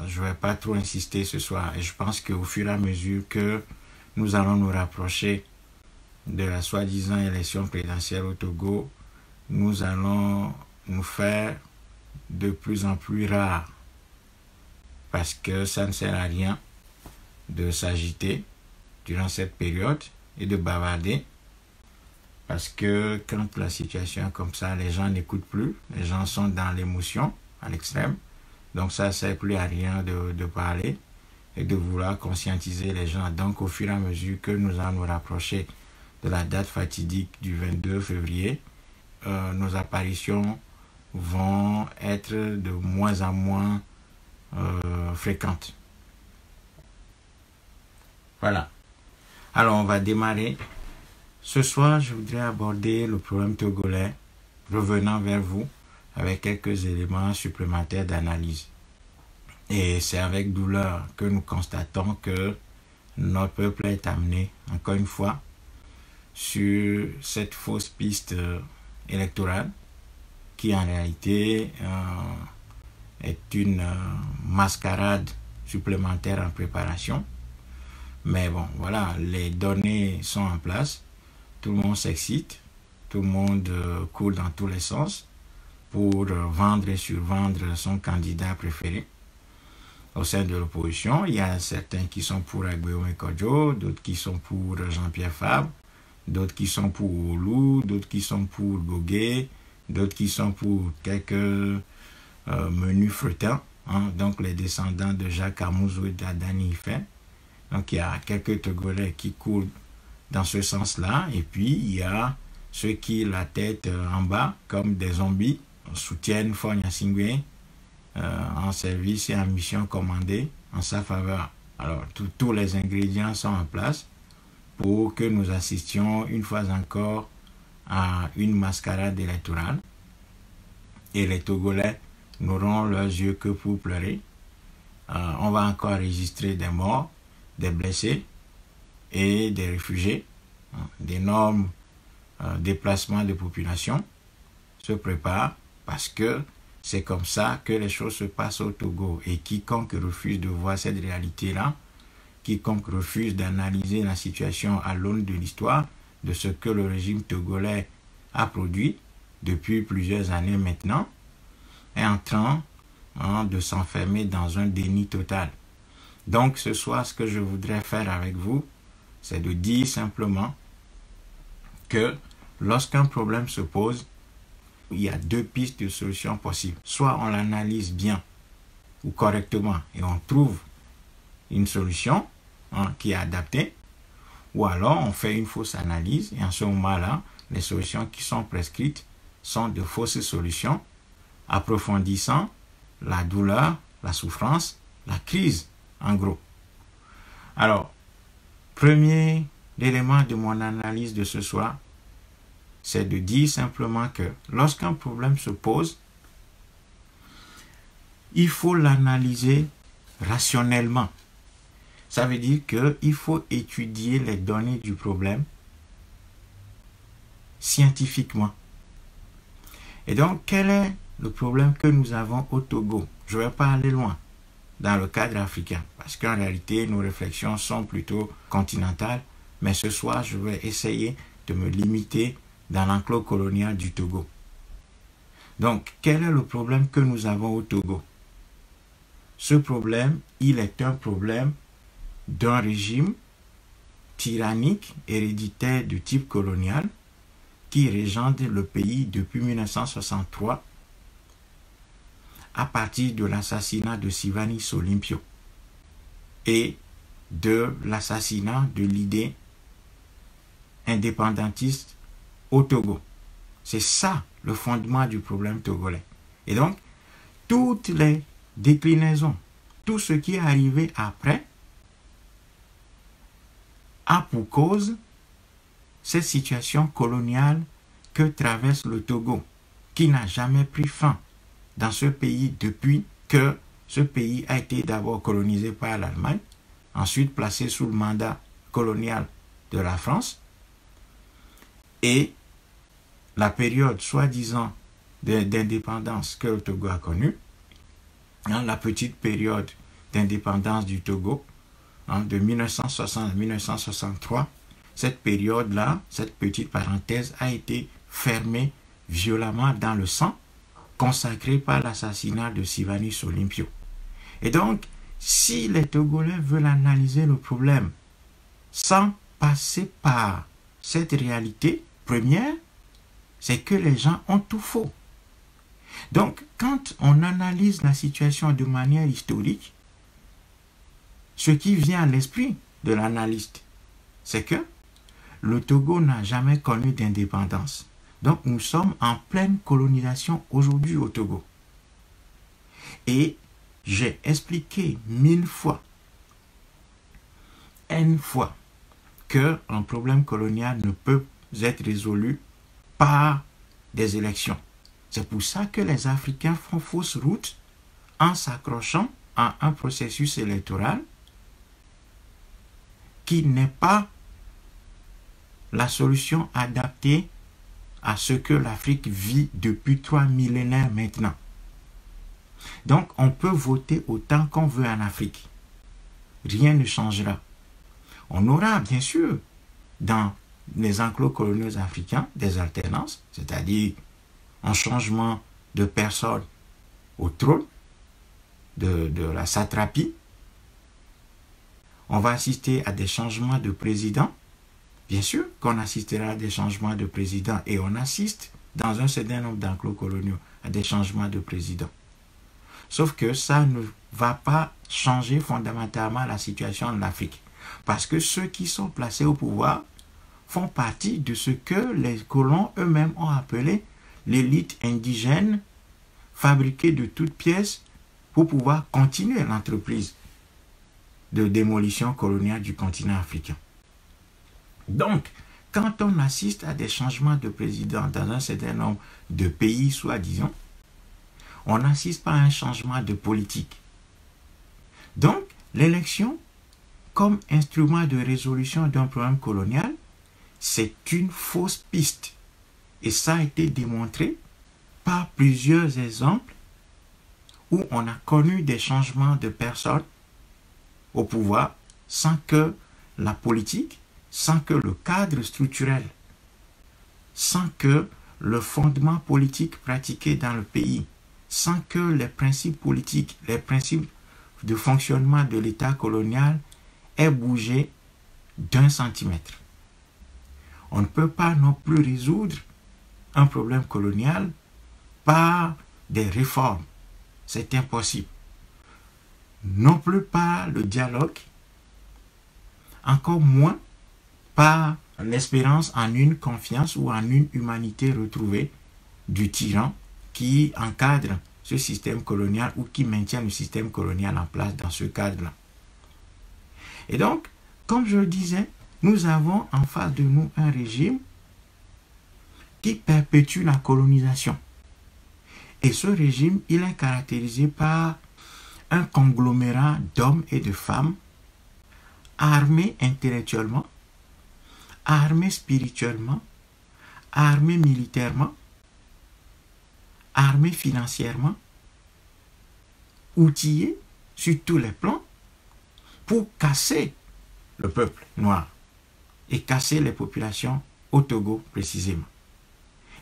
je ne vais pas trop insister ce soir. Et je pense qu'au fur et à mesure que nous allons nous rapprocher de la soi-disant élection présidentielle au Togo, nous allons nous faire de plus en plus rares. Parce que ça ne sert à rien de s'agiter durant cette période et de bavarder. Parce que quand la situation est comme ça, les gens n'écoutent plus. Les gens sont dans l'émotion à l'extrême. Donc ça ne sert plus à rien de parler et de vouloir conscientiser les gens. Donc au fur et à mesure que nous allons nous rapprocher de la date fatidique du 22 février, nos apparitions vont être de moins en moins fréquentes. Voilà. Alors on va démarrer. Ce soir, je voudrais aborder le problème togolais, revenant vers vous avec quelques éléments supplémentaires d'analyse. Et c'est avec douleur que nous constatons que notre peuple est amené, encore une fois, sur cette fausse piste électorale qui en réalité est une mascarade supplémentaire en préparation. Mais bon, voilà, les données sont en place, tout le monde s'excite, tout le monde court dans tous les sens pour vendre et survendre son candidat préféré. Au sein de l'opposition, il y a certains qui sont pour Agbéome Kodjo, d'autres qui sont pour Jean-Pierre Fabre, d'autres qui sont pour Oulu, d'autres qui sont pour Gogué, d'autres qui sont pour quelques menus freutins, hein, donc les descendants de Jacques Amouzou et d'Adani Ifen. Donc il y a quelques Togolais qui courent dans ce sens-là, et puis il y a ceux qui, la tête en bas, comme des zombies, soutiennent Fonya Singwe en service et en mission commandée en sa faveur. Alors tous les ingrédients sont en place pour que nous assistions une fois encore à une mascarade électorale, et les Togolais n'auront leurs yeux que pour pleurer. On va encore enregistrer des morts, des blessés et des réfugiés. D'énormes déplacements de population se préparent parce que c'est comme ça que les choses se passent au Togo. Et quiconque refuse de voir cette réalité-là, quiconque refuse d'analyser la situation à l'aune de l'histoire, de ce que le régime togolais a produit depuis plusieurs années maintenant, est en train de s'enfermer dans un déni total. Donc ce soir, ce que je voudrais faire avec vous, c'est de dire simplement que lorsqu'un problème se pose, il y a deux pistes de solution possibles. Soit on l'analyse bien ou correctement et on trouve une solution qui est adaptée, ou alors on fait une fausse analyse et en ce moment-là, les solutions qui sont prescrites sont de fausses solutions, approfondissant la douleur, la souffrance, la crise, en gros. Alors, premier élément de mon analyse de ce soir, c'est de dire simplement que lorsqu'un problème se pose, il faut l'analyser rationnellement. Ça veut dire qu'il faut étudier les données du problème scientifiquement. Et donc, quel est le problème que nous avons au Togo? Je ne vais pas aller loin dans le cadre africain, parce qu'en réalité, nos réflexions sont plutôt continentales, mais ce soir, je vais essayer de me limiter dans l'enclos colonial du Togo. Donc, quel est le problème que nous avons au Togo? Ce problème, il est un problème d'un régime tyrannique, héréditaire de type colonial, qui régente le pays depuis 1963, à partir de l'assassinat de Sylvanus Olympio et de l'assassinat de l'idée indépendantiste au Togo. C'est ça le fondement du problème togolais. Et donc, toutes les déclinaisons, tout ce qui est arrivé après, a pour cause cette situation coloniale que traverse le Togo, qui n'a jamais pris fin dans ce pays depuis que ce pays a été d'abord colonisé par l'Allemagne, ensuite placé sous le mandat colonial de la France, et la période soi-disant d'indépendance que le Togo a connue la petite période d'indépendance du Togo, de 1960 à 1963, cette période-là, cette petite parenthèse a été fermée violemment dans le sang, consacré par l'assassinat de Sylvanus Olympio. Et donc, si les Togolais veulent analyser le problème sans passer par cette réalité première, c'est que les gens ont tout faux. Donc, quand on analyse la situation de manière historique, ce qui vient à l'esprit de l'analyste, c'est que le Togo n'a jamais connu d'indépendance. Donc, nous sommes en pleine colonisation aujourd'hui au Togo. Et j'ai expliqué 1000 fois, N fois, qu'un problème colonial ne peut être résolu par des élections. C'est pour ça que les Africains font fausse route en s'accrochant à un processus électoral qui n'est pas la solution adaptée à ce que l'Afrique vit depuis 3 millénaires maintenant. Donc, on peut voter autant qu'on veut en Afrique. Rien ne changera. On aura, bien sûr, dans les enclos coloniaux africains, des alternances, c'est-à-dire un changement de personne au trône, de la satrapie. On va assister à des changements de président. Bien sûr qu'on assistera à des changements de président et on assiste dans un certain nombre d'enclos coloniaux à des changements de président. Sauf que ça ne va pas changer fondamentalement la situation de l'Afrique. Parce que ceux qui sont placés au pouvoir font partie de ce que les colons eux-mêmes ont appelé l'élite indigène fabriquée de toutes pièces pour pouvoir continuer l'entreprise de démolition coloniale du continent africain. Donc, quand on assiste à des changements de président dans un certain nombre de pays, soi-disant, on n'assiste pas à un changement de politique. Donc, l'élection, comme instrument de résolution d'un problème colonial, c'est une fausse piste. Et ça a été démontré par plusieurs exemples où on a connu des changements de personnes au pouvoir sans que la politique, sans que le cadre structurel, sans que le fondement politique pratiqué dans le pays, sans que les principes politiques, les principes de fonctionnement de l'État colonial aient bougé d'1 centimètre. On ne peut pas non plus résoudre un problème colonial par des réformes. C'est impossible. Non plus par le dialogue, encore moins par l'espérance en une confiance ou en une humanité retrouvée du tyran qui encadre ce système colonial ou qui maintient le système colonial en place dans ce cadre-là. Et donc, comme je le disais, nous avons en face de nous un régime qui perpétue la colonisation. Et ce régime, il est caractérisé par un conglomérat d'hommes et de femmes armés intellectuellement, armés spirituellement, armés militairement, armés financièrement, outillés sur tous les plans pour casser le peuple noir et casser les populations au Togo précisément.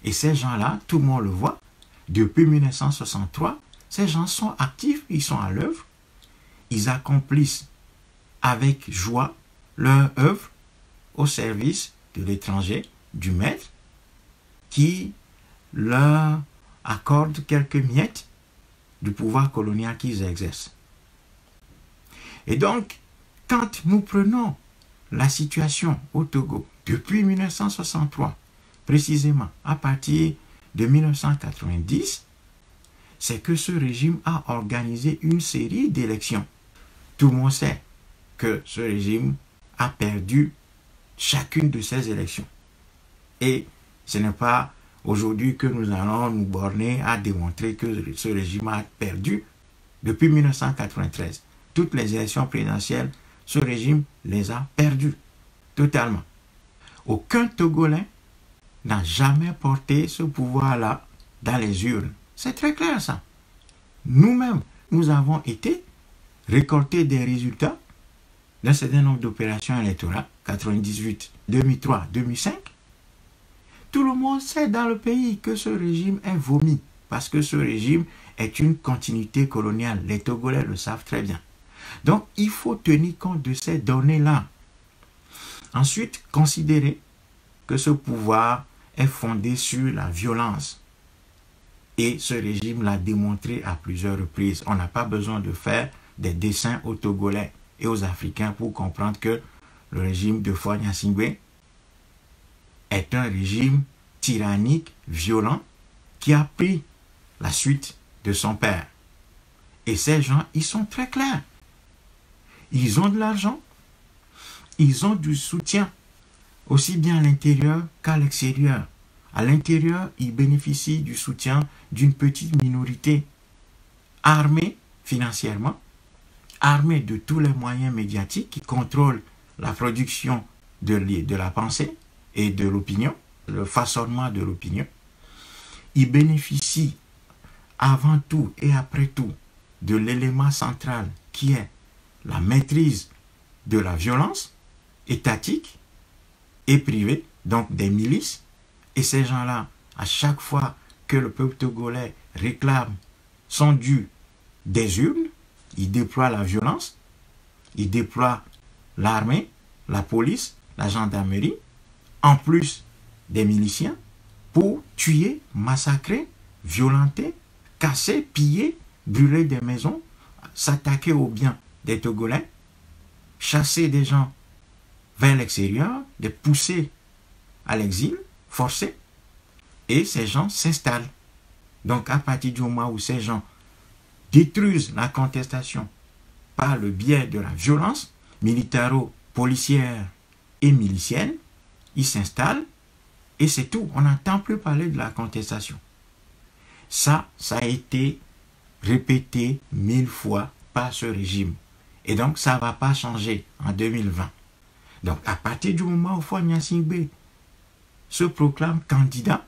Et ces gens-là, tout le monde le voit, depuis 1963, ces gens sont actifs, ils sont à l'œuvre, ils accomplissent avec joie leur œuvre au service de l'étranger, du maître, qui leur accorde quelques miettes du pouvoir colonial qu'ils exercent. Et donc, quand nous prenons la situation au Togo depuis 1963, précisément à partir de 1990, c'est que ce régime a organisé une série d'élections. Tout le monde sait que ce régime a perdu chacune de ces élections. Et ce n'est pas aujourd'hui que nous allons nous borner à démontrer que ce régime a perdu depuis 1993. Toutes les élections présidentielles, ce régime les a perdues totalement. Aucun Togolais n'a jamais porté ce pouvoir-là dans les urnes. C'est très clair ça. Nous-mêmes, nous avons été récolter des résultats d'un certain nombre d'opérations électorales, 98, 2003, 2005. Tout le monde sait dans le pays que ce régime est vomi, parce que ce régime est une continuité coloniale. Les Togolais le savent très bien. Donc, il faut tenir compte de ces données-là. Ensuite, considérer que ce pouvoir est fondé sur la violence. Et ce régime l'a démontré à plusieurs reprises. On n'a pas besoin de faire des dessins aux Togolais et aux Africains pour comprendre que le régime de Faure Gnassingbé est un régime tyrannique, violent, qui a pris la suite de son père. Et ces gens, ils sont très clairs. Ils ont de l'argent, ils ont du soutien, aussi bien à l'intérieur qu'à l'extérieur. À l'intérieur, ils bénéficient du soutien d'une petite minorité armée financièrement, armée de tous les moyens médiatiques qui contrôlent la production de la pensée et de l'opinion, le façonnement de l'opinion. Ils bénéficient avant tout et après tout de l'élément central qui est la maîtrise de la violence étatique et privée, donc des milices. Et ces gens-là, à chaque fois que le peuple togolais réclame son dû des urnes, ils déploient la violence, ils déploient l'armée, la police, la gendarmerie, en plus des miliciens, pour tuer, massacrer, violenter, casser, piller, brûler des maisons, s'attaquer aux biens des Togolais, chasser des gens vers l'extérieur, les pousser à l'exil, forcé, et ces gens s'installent. Donc à partir du moment où ces gens détruisent la contestation par le biais de la violence militaro-policière et milicienne, ils s'installent et c'est tout. On n'entend plus parler de la contestation. Ça a été répété 1000 fois par ce régime. Et donc ça ne va pas changer en 2020. Donc à partir du moment où Faure Gnassingbé se proclame candidat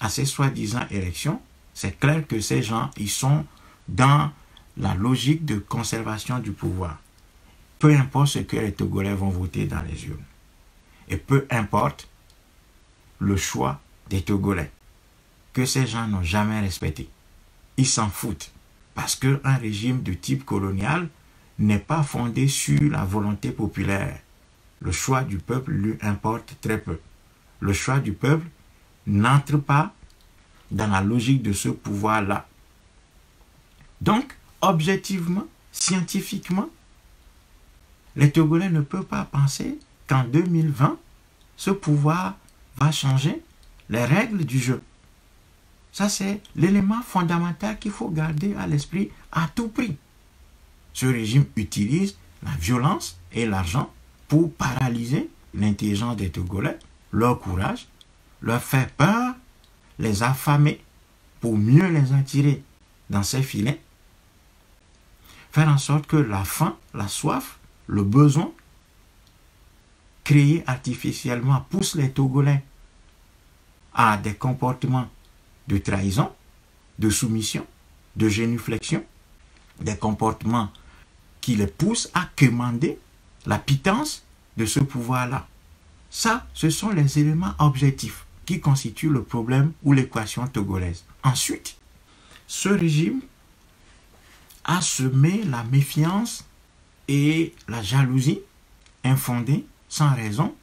à ces soi-disant élections, c'est clair que ces gens, ils sont dans la logique de conservation du pouvoir. Peu importe ce que les Togolais vont voter dans les urnes. Et peu importe le choix des Togolais, que ces gens n'ont jamais respecté. Ils s'en foutent. Parce qu'un régime de type colonial n'est pas fondé sur la volonté populaire. Le choix du peuple lui importe très peu. Le choix du peuple n'entre pas dans la logique de ce pouvoir-là. Donc, objectivement, scientifiquement, les Togolais ne peuvent pas penser qu'en 2020, ce pouvoir va changer les règles du jeu. Ça, c'est l'élément fondamental qu'il faut garder à l'esprit à tout prix. Ce régime utilise la violence et l'argent pour paralyser l'intelligence des Togolais, leur courage, leur faire peur, les affamer pour mieux les attirer dans ses filets, faire en sorte que la faim, la soif, le besoin créé artificiellement pousse les Togolais à des comportements de trahison, de soumission, de génuflexion, des comportements qui les poussent à quémander la pitance de ce pouvoir-là. Ça, ce sont les éléments objectifs qui constituent le problème ou l'équation togolaise. Ensuite, ce régime a semé la méfiance et la jalousie infondée, sans raison,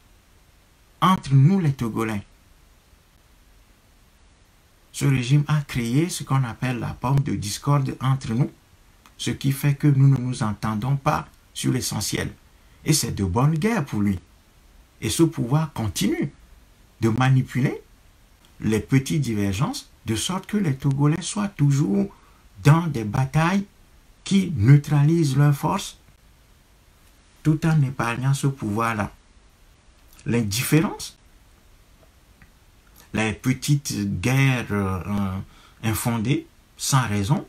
entre nous les Togolais. Ce régime a créé ce qu'on appelle la pomme de discorde entre nous, ce qui fait que nous ne nous entendons pas sur l'essentiel. Et c'est de bonne guerre pour lui. Et ce pouvoir continue de manipuler les petites divergences de sorte que les Togolais soient toujours dans des batailles qui neutralisent leurs forces tout en épargnant ce pouvoir-là. L'indifférence, les petites guerres infondées, sans raison,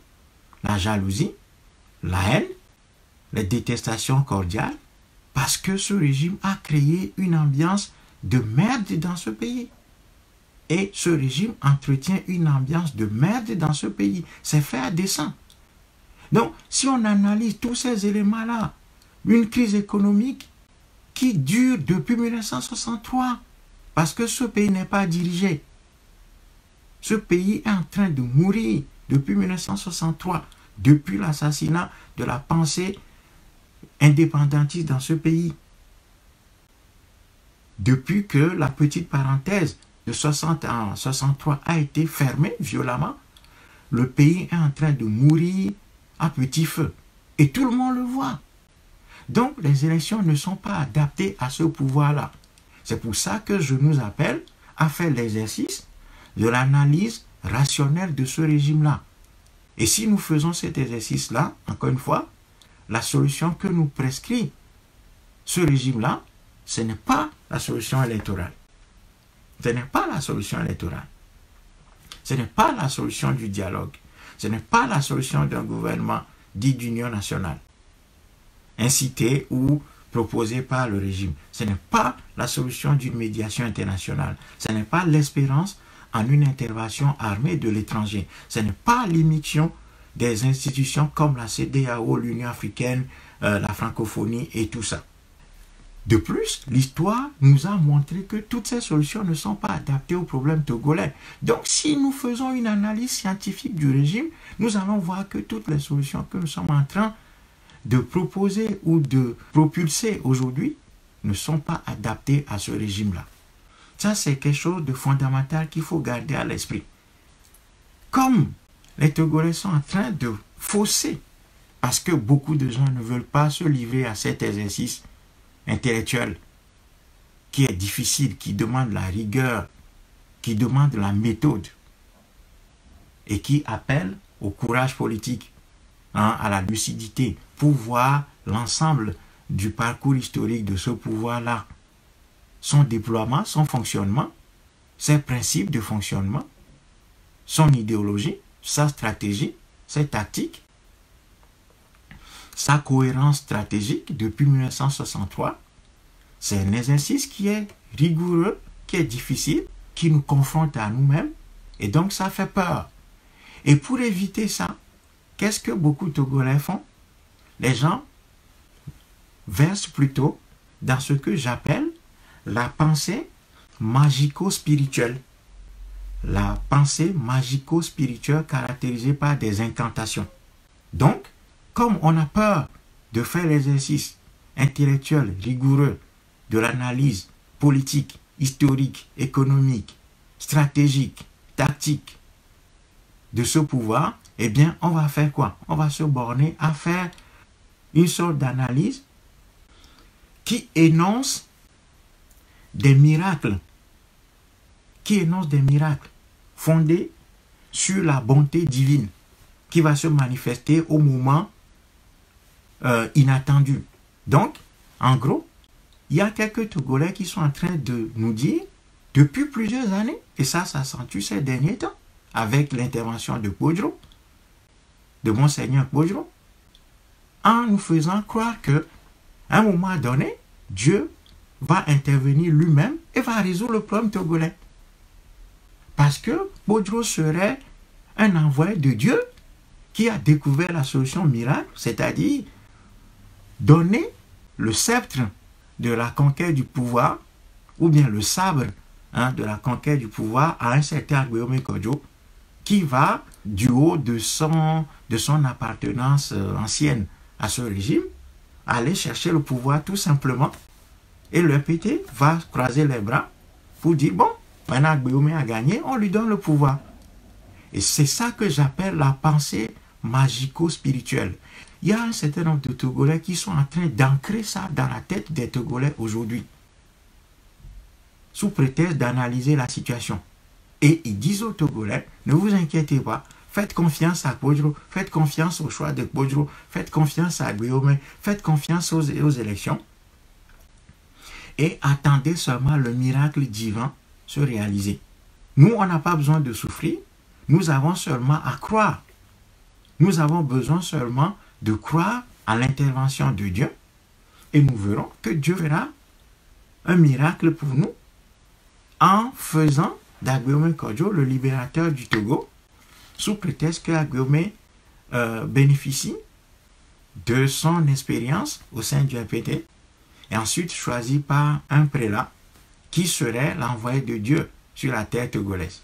la jalousie, la haine, les détestations cordiales, parce que ce régime a créé une ambiance de merde dans ce pays. Et ce régime entretient une ambiance de merde dans ce pays. C'est fait à dessein. Donc, si on analyse tous ces éléments-là, une crise économique qui dure depuis 1963, parce que ce pays n'est pas dirigé. Ce pays est en train de mourir depuis 1963, depuis l'assassinat de la pensée indépendantiste dans ce pays. Depuis que la petite parenthèse de 60 à 63 a été fermée violemment, le pays est en train de mourir à petit feu. Et tout le monde le voit. Donc, les élections ne sont pas adaptées à ce pouvoir-là. C'est pour ça que je nous appelle à faire l'exercice de l'analyse rationnelle de ce régime-là. Et si nous faisons cet exercice-là, encore une fois, la solution que nous prescrit ce régime-là, ce n'est pas la solution électorale. Ce n'est pas la solution électorale. Ce n'est pas la solution du dialogue. Ce n'est pas la solution d'un gouvernement dit d'union nationale, incité ou proposé par le régime. Ce n'est pas la solution d'une médiation internationale. Ce n'est pas l'espérance en une intervention armée de l'étranger. Ce n'est pas l'immixtion des institutions comme la CEDEAO, l'Union africaine, la francophonie et tout ça. De plus, l'histoire nous a montré que toutes ces solutions ne sont pas adaptées aux problèmes togolais. Donc, si nous faisons une analyse scientifique du régime, nous allons voir que toutes les solutions que nous sommes en train de proposer ou de propulser aujourd'hui ne sont pas adaptées à ce régime-là. Ça, c'est quelque chose de fondamental qu'il faut garder à l'esprit. Comme les Togolais sont en train de fausser, parce que beaucoup de gens ne veulent pas se livrer à cet exercice intellectuel qui est difficile, qui demande la rigueur, qui demande la méthode et qui appelle au courage politique, à la lucidité, pour voir l'ensemble du parcours historique de ce pouvoir-là, son déploiement, son fonctionnement, ses principes de fonctionnement, son idéologie, sa stratégie, ses tactiques, sa cohérence stratégique depuis 1963. C'est un exercice qui est rigoureux, qui est difficile, qui nous confronte à nous-mêmes, et donc ça fait peur. Et pour éviter ça, qu'est-ce que beaucoup de Togolais font? Les gens versent plutôt dans ce que j'appelle la pensée magico-spirituelle. La pensée magico-spirituelle caractérisée par des incantations. Donc, comme on a peur de faire l'exercice intellectuel rigoureux de l'analyse politique, historique, économique, stratégique, tactique de ce pouvoir, eh bien, on va faire quoi? On va se borner à faire une sorte d'analyse qui énonce des miracles, fondés sur la bonté divine qui va se manifester au moment inattendu. Donc, en gros, il y a quelques Togolais qui sont en train de nous dire, depuis plusieurs années, et ça s'accentue ces derniers temps, avec l'intervention de Kpodjo, de Monseigneur Kpodjo, en nous faisant croire que, à un moment donné, Dieu va intervenir lui-même et va résoudre le problème togolais. Parce que Kpodjo serait un envoyé de Dieu qui a découvert la solution miracle, c'est-à-dire donner le sceptre de la conquête du pouvoir, ou bien le sabre de la conquête du pouvoir à un certain Agbeome Kodjo, qui va, du haut de son appartenance ancienne à ce régime, aller chercher le pouvoir tout simplement. Et le PT va croiser les bras pour dire, bon, maintenant Agbeome a gagné, on lui donne le pouvoir. Et c'est ça que j'appelle la pensée magico-spirituelle. Il y a un certain nombre de Togolais qui sont en train d'ancrer ça dans la tête des Togolais aujourd'hui, sous prétexte d'analyser la situation. Et ils disent aux Togolais, ne vous inquiétez pas, faites confiance à Kpodjo, faites confiance au choix de Kpodjo, faites confiance à Agbeome, faites confiance aux élections, et attendez seulement le miracle divin se réaliser. Nous, on n'a pas besoin de souffrir, nous avons seulement à croire. Nous avons besoin seulement de croire à l'intervention de Dieu et nous verrons que Dieu fera un miracle pour nous en faisant d'Agbeome le libérateur du Togo, sous prétexte que Agbeome bénéficie de son expérience au sein du RPT et ensuite choisi par un prélat qui serait l'envoyé de Dieu sur la terre togolaise.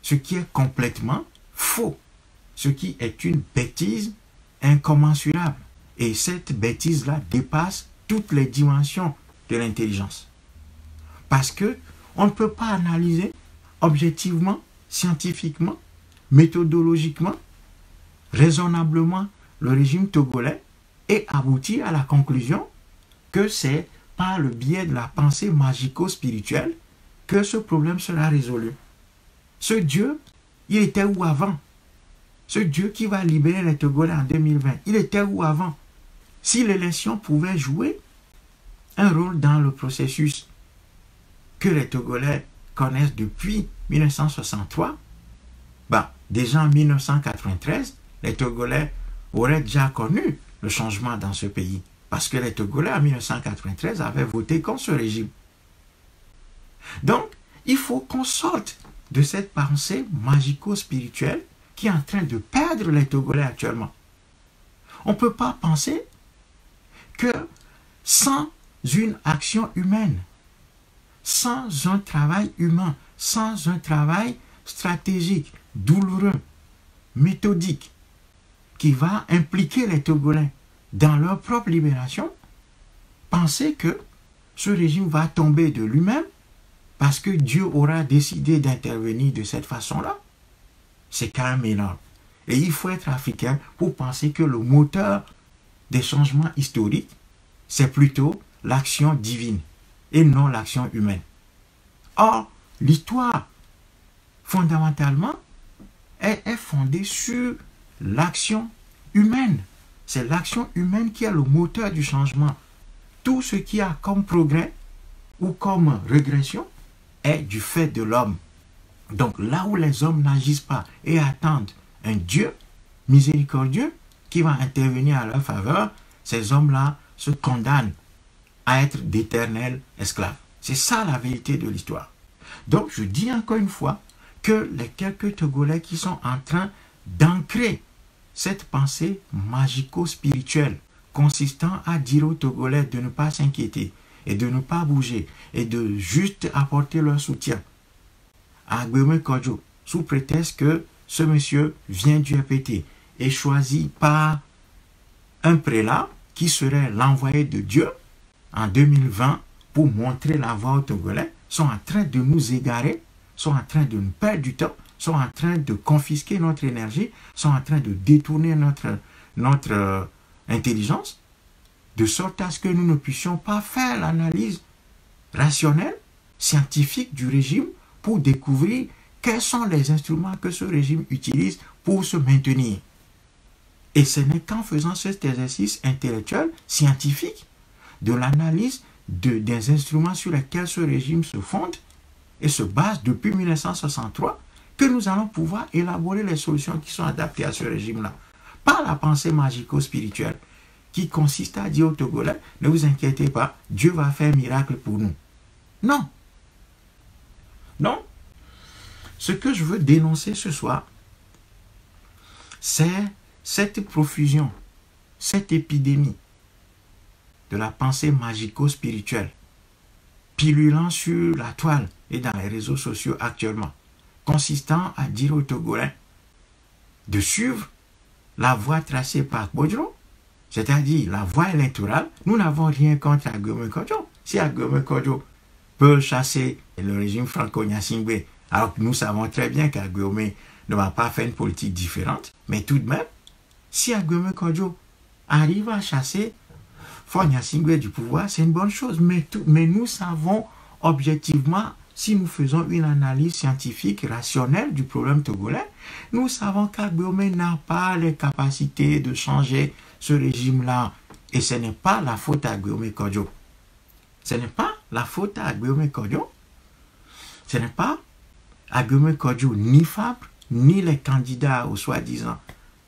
Ce qui est complètement faux, ce qui est une bêtise incommensurable. Et cette bêtise-là dépasse toutes les dimensions de l'intelligence. Parce que on ne peut pas analyser objectivement, scientifiquement, méthodologiquement, raisonnablement le régime togolais et aboutir à la conclusion que c'est par le biais de la pensée magico-spirituelle que ce problème sera résolu. Ce Dieu, il était où avant? Ce Dieu qui va libérer les Togolais en 2020, il était où avant? Si l'élection pouvait jouer un rôle dans le processus que les Togolais connaissent depuis 1963, déjà en 1993, les Togolais auraient déjà connu le changement dans ce pays. Parce que les Togolais en 1993 avaient voté contre ce régime. Donc, il faut qu'on sorte de cette pensée magico-spirituelle qui est en train de perdre les Togolais actuellement. On ne peut pas penser que sans une action humaine, sans un travail humain, sans un travail stratégique, douloureux, méthodique, qui va impliquer les Togolais dans leur propre libération, penser que ce régime va tomber de lui-même parce que Dieu aura décidé d'intervenir de cette façon-là, c'est quand même énorme. Et il faut être africain pour penser que le moteur des changements historiques, c'est plutôt l'action divine et non l'action humaine. Or, l'histoire, fondamentalement, est fondée sur l'action humaine. C'est l'action humaine qui est le moteur du changement. Tout ce qui a comme progrès ou comme régression est du fait de l'homme. Donc là où les hommes n'agissent pas et attendent un Dieu miséricordieux qui va intervenir à leur faveur, ces hommes-là se condamnent à être d'éternels esclaves. C'est ça la vérité de l'histoire. Donc je dis encore une fois que les quelques Togolais qui sont en train d'ancrer cette pensée magico-spirituelle consistant à dire aux Togolais de ne pas s'inquiéter et de ne pas bouger et de juste apporter leur soutien à Agbeome Kodjo sous prétexte que ce monsieur vient du RPT et choisi par un prélat qui serait l'envoyé de Dieu en 2020 pour montrer la voie aux Togolais, sont en train de nous égarer, sont en train de nous perdre du temps, sont en train de confisquer notre énergie, sont en train de détourner notre intelligence, de sorte à ce que nous ne puissions pas faire l'analyse rationnelle, scientifique du régime pour découvrir quels sont les instruments que ce régime utilise pour se maintenir. Et ce n'est qu'en faisant cet exercice intellectuel, scientifique, de l'analyse des instruments sur lesquels ce régime se fonde et se base depuis 1963 que nous allons pouvoir élaborer les solutions qui sont adaptées à ce régime-là. Pas la pensée magico-spirituelle qui consiste à dire aux Togolais, ne vous inquiétez pas, Dieu va faire un miracle pour nous. Non. Non. Ce que je veux dénoncer ce soir, c'est cette profusion, cette épidémie de la pensée magico-spirituelle, pilulant sur la toile et dans les réseaux sociaux actuellement, consistant à dire aux Togolais de suivre la voie tracée par Bodro, c'est-à-dire la voie électorale. Nous n'avons rien contre Agbeome Kodjo. Si Agbeome Kodjo peut chasser le régime franco-nyasingbe, alors que nous savons très bien qu'Agbeome ne va pas faire une politique différente, mais tout de même, si Agbeome Kodjo arrive à chasser Faure Gnassingbé du pouvoir, c'est une bonne chose. Mais nous savons objectivement, si nous faisons une analyse scientifique rationnelle du problème togolais, nous savons qu'Agbeome n'a pas les capacités de changer ce régime-là. Et ce n'est pas la faute à Agbeome Kodjo. Ce n'est pas la faute à Agbeome Kodjo. Ce n'est pas Agbeome Kodjo ni Fabre, ni les candidats aux soi-disant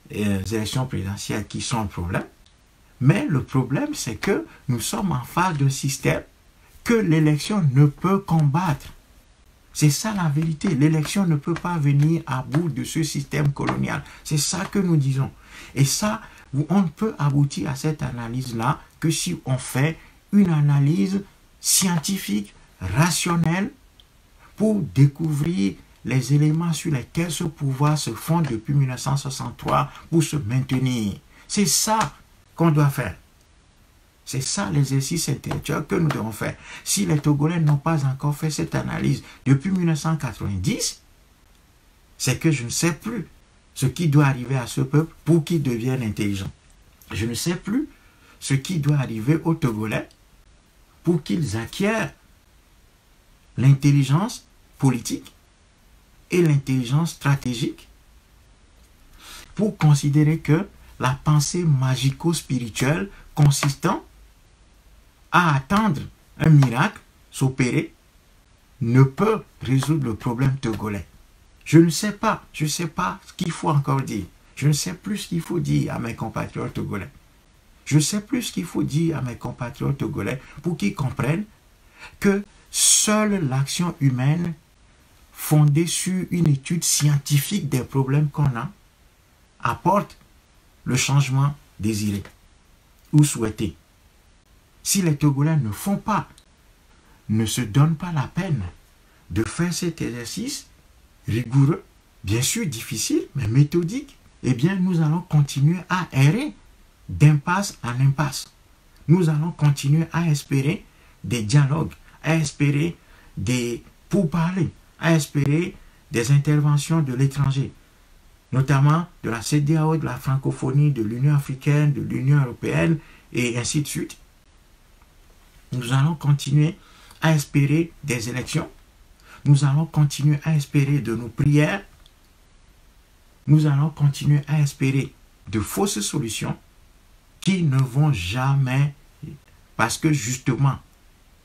élections présidentielles qui sont le problème. Mais le problème, c'est que nous sommes en face d'un système que l'élection ne peut combattre. C'est ça la vérité. L'élection ne peut pas venir à bout de ce système colonial. C'est ça que nous disons. Et ça, On ne peut aboutir à cette analyse-là que si on fait une analyse scientifique, rationnelle, pour découvrir les éléments sur lesquels ce pouvoir se fonde depuis 1963 pour se maintenir. C'est ça qu'on doit faire. C'est ça l'exercice intellectuel que nous devons faire. Si les Togolais n'ont pas encore fait cette analyse depuis 1990, c'est que je ne sais plus ce qui doit arriver à ce peuple pour qu'il devienne intelligent. Je ne sais plus ce qui doit arriver aux Togolais pour qu'ils acquièrent l'intelligence politique et l'intelligence stratégique pour considérer que la pensée magico-spirituelle consistant à attendre un miracle s'opérer ne peut résoudre le problème togolais. Je ne sais pas ce qu'il faut encore dire. Je ne sais plus ce qu'il faut dire à mes compatriotes togolais. Je ne sais plus ce qu'il faut dire à mes compatriotes togolais pour qu'ils comprennent que seule l'action humaine fondée sur une étude scientifique des problèmes qu'on a apporte le changement désiré ou souhaité. Si les Togolais ne font pas, ne se donnent pas la peine de faire cet exercice rigoureux, bien sûr difficile, mais méthodique, eh bien nous allons continuer à errer d'impasse en impasse. Nous allons continuer à espérer des dialogues, à espérer des pourparlers, à espérer des interventions de l'étranger, notamment de la CEDEAO, de la francophonie, de l'Union africaine, de l'Union européenne, et ainsi de suite. Nous allons continuer à espérer des élections. Nous allons continuer à espérer de nos prières. Nous allons continuer à espérer de fausses solutions qui ne vont jamais, parce que justement,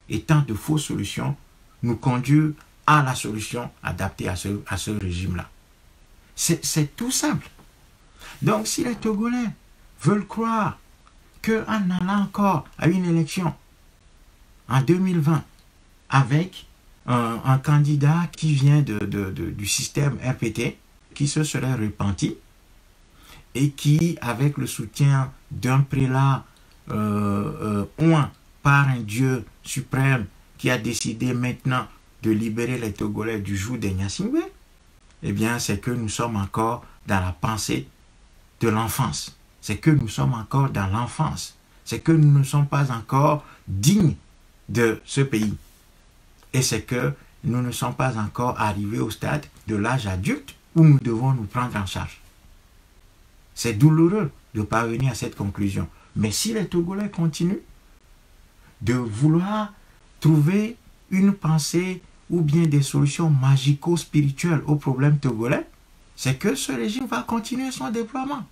étant de fausses solutions, nous conduire à la solution adaptée à ce régime-là. C'est tout simple. Donc, si les Togolais veulent croire qu'en allant encore à une élection en 2020 avec un candidat qui vient du système RPT, qui se serait repenti et qui, avec le soutien d'un prélat oint par un Dieu suprême qui a décidé maintenant de libérer les Togolais du joug des Gnassingbé, eh bien, c'est que nous sommes encore dans la pensée de l'enfance. C'est que nous sommes encore dans l'enfance. C'est que nous ne sommes pas encore dignes de ce pays. Et c'est que nous ne sommes pas encore arrivés au stade de l'âge adulte où nous devons nous prendre en charge. C'est douloureux de parvenir à cette conclusion. Mais si les Togolais continuent de vouloir trouver une pensée ou bien des solutions magico-spirituelles aux problèmes togolais, c'est que ce régime va continuer son déploiement.